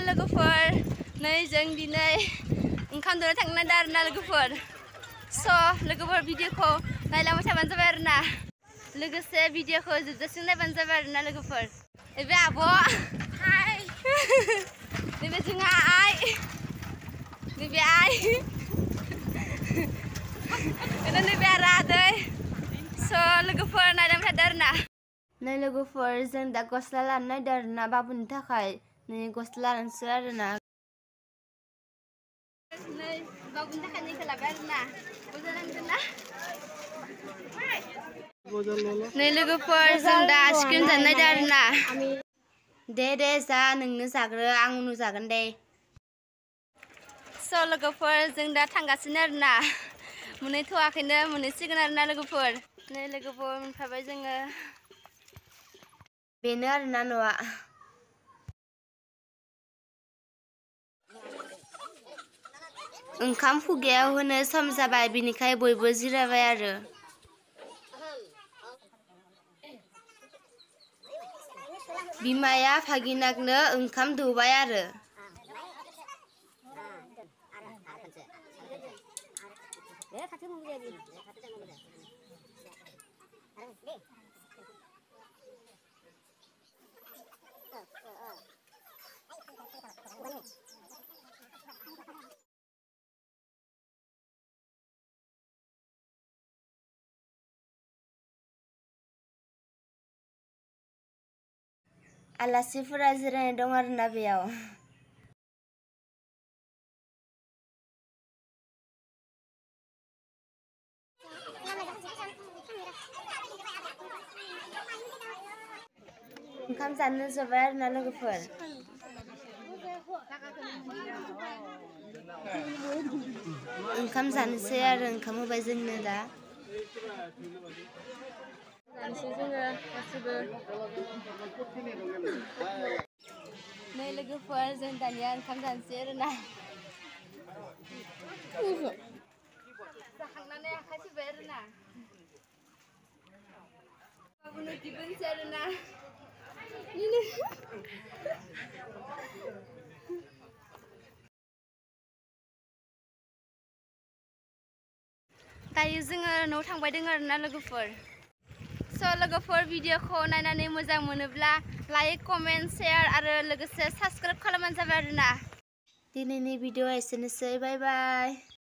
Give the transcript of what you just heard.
लोगोफोर नै जों दिनै ओंखाम जानो थांनो नागिरदों आरोना लोगोफोर स लोगोफोर भिडिअखौ नायलांबाय थाबानो जाबाय आरोना लोगोसे भिडिअखौ जोबजासिम नायबानो जाबाय आरोना लोगोफोर नैबे आब' हाय नैबे जोंहा आइ नैबे आइ नैबे आरो आदै स लोगोफोर नायलांबाय थादो आरोना नै लोगोफोर जों दा गस्ला लानो नागिरदों आरोना बाबुनि थाखाय नै गस्ला लानोसै आरोना नै बाबुनि थाखाय नैखौ लाबाय आरोना मोजां नांदों ना नै लोगोफोर जों दा आइसक्रिम जानो नागिरदों आरोना दे जा नोंनो जाग्रो आं उनाव जागोन दे स लोगोफोर जों दा थांगासिनो आरोना मोनहैथ'वाखैनो मोनहैसिगोन आरोना लोगोफोर नै लोगोफोर मोनफाबाय जोङो बेनो आरोना न'आ ओंखाम खुगायाव होनो सम जाबाय बिनिखाय बयबो जिरायबाय आरो बिमाया भागिनाकनो ओंखाम दौबाय आरो आलासिफोरा जिरायनाय दं आरोना बेयाव ओंखाम जानो जबाय आरोना लोगोफोर ओंखाम जानोसै आरो ओंखाम होबाय जोंनो दा जानोसै जोङो गासिबो नै लोगोफोर जों दानिया ओंखाम जानोसै आरोना जाखांनानै आखाइ सुबाय आरोना बाबुनो दिहुनसै आरोना दायो जोङो न'आव थांबाय दङ आरोना लोगोफोर स लोगोफोर भिडिअखौ नायनानै मोजां मोनोब्ला लाइक कमेन्ट शेयार आरो लोगोसे साबस्क्राइब खालामबानो जाबाय आरोना दिनैनि भिडिअआ एसेनोसै बाय बाय